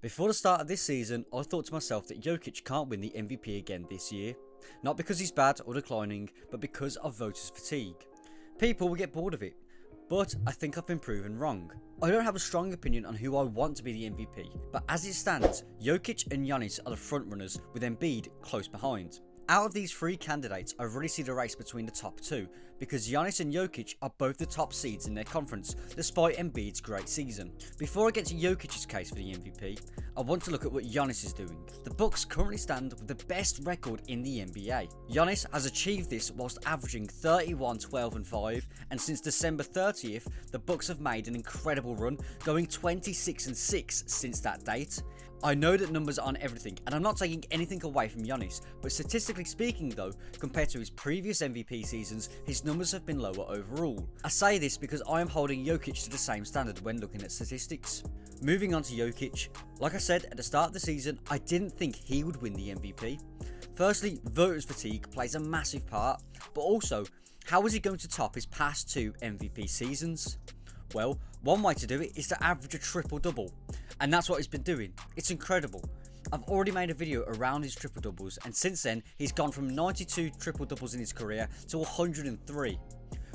Before the start of this season, I thought to myself that Jokic can't win the MVP again this year. Not because he's bad or declining, but because of voters' fatigue. People will get bored of it, but I think I've been proven wrong. I don't have a strong opinion on who I want to be the MVP, but as it stands, Jokic and Giannis are the frontrunners with Embiid close behind. Out of these three candidates, I really see the race between the top two, because Giannis and Jokic are both the top seeds in their conference, despite Embiid's great season. Before I get to Jokic's case for the MVP, I want to look at what Giannis is doing. The Bucks currently stand with the best record in the NBA. Giannis has achieved this whilst averaging 31, 12 and 5, and since December 30th, the Bucks have made an incredible run, going 26 and 6 since that date. I know that numbers aren't everything, and I'm not taking anything away from Giannis, but statistically speaking though, compared to his previous MVP seasons, his numbers have been lower overall. I say this because I am holding Jokic to the same standard when looking at statistics. Moving on to Jokic, like I said at the start of the season, I didn't think he would win the MVP. Firstly, voters' fatigue plays a massive part, but also, how is he going to top his past two MVP seasons? Well, one way to do it is to average a triple-double, and that's what he's been doing. It's incredible. I've already made a video around his triple-doubles, and since then, he's gone from 92 triple-doubles in his career to 103.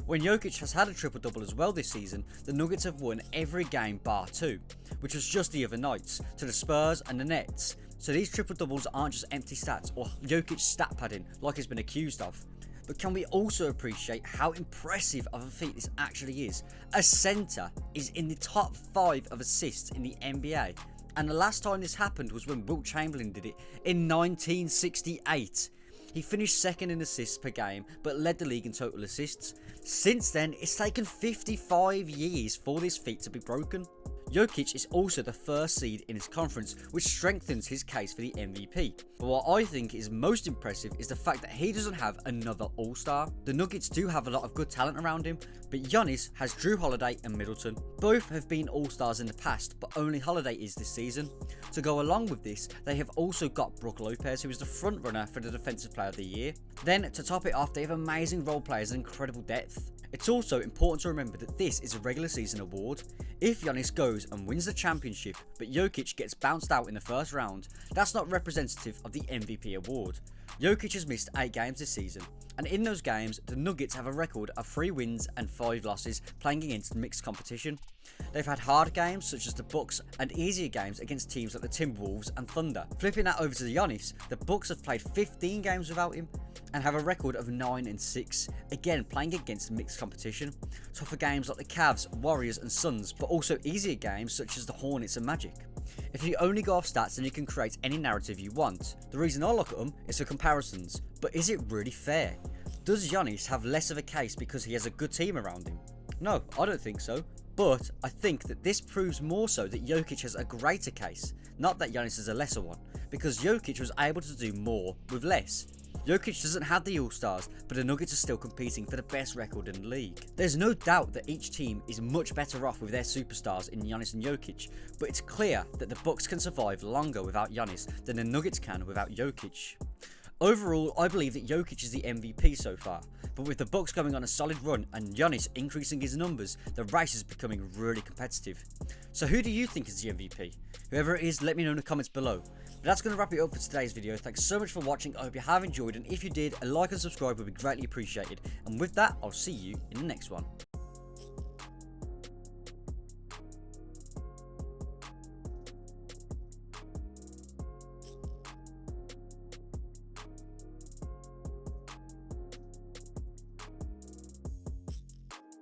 When Jokic has had a triple-double as well this season, the Nuggets have won every game bar two, which was just the other nights, to the Spurs and the Nets. So these triple-doubles aren't just empty stats or Jokic stat padding like he's been accused of. But can we also appreciate how impressive of a feat this actually is? A centre is in the top 5 of assists in the NBA, and the last time this happened was when Wilt Chamberlain did it in 1968. He finished second in assists per game, but led the league in total assists. Since then, it's taken 55 years for this feat to be broken. Jokic is also the first seed in his conference, which strengthens his case for the MVP. But what I think is most impressive is the fact that he doesn't have another All-Star. The Nuggets do have a lot of good talent around him, but Giannis has Drew Holiday and Middleton. Both have been All-Stars in the past, but only Holiday is this season. To go along with this, they have also got Brook Lopez, who is the frontrunner for the Defensive Player of the Year. Then, to top it off, they have amazing role players and incredible depth. It's also important to remember that this is a regular season award. If Giannis goes and wins the championship, but Jokic gets bounced out in the first round, that's not representative of the MVP award. Jokic has missed 8 games this season, and in those games, the Nuggets have a record of 3 wins and 5 losses playing against mixed competition. They've had hard games such as the Bucks and easier games against teams like the Timberwolves and Thunder. Flipping that over to Giannis, the Bucks have played 15 games without him and have a record of 9 and 6, again playing against mixed competition. Tougher games like the Cavs, Warriors and Suns, but also easier games such as the Hornets and Magic. If you only go off stats, then you can create any narrative you want. The reason I look at them is for comparisons, but is it really fair? Does Giannis have less of a case because he has a good team around him? No, I don't think so. But I think that this proves more so that Jokic has a greater case, not that Giannis has a lesser one, because Jokic was able to do more with less. Jokic doesn't have the All-Stars, but the Nuggets are still competing for the best record in the league. There's no doubt that each team is much better off with their superstars in Giannis and Jokic, but it's clear that the Bucks can survive longer without Giannis than the Nuggets can without Jokic. Overall, I believe that Jokic is the MVP so far, but with the Bucks going on a solid run and Giannis increasing his numbers, the race is becoming really competitive. So who do you think is the MVP? Whoever it is, let me know in the comments below. But that's going to wrap it up for today's video. Thanks so much for watching. I hope you have enjoyed, and if you did, a like and subscribe would be greatly appreciated. And with that, I'll see you in the next one.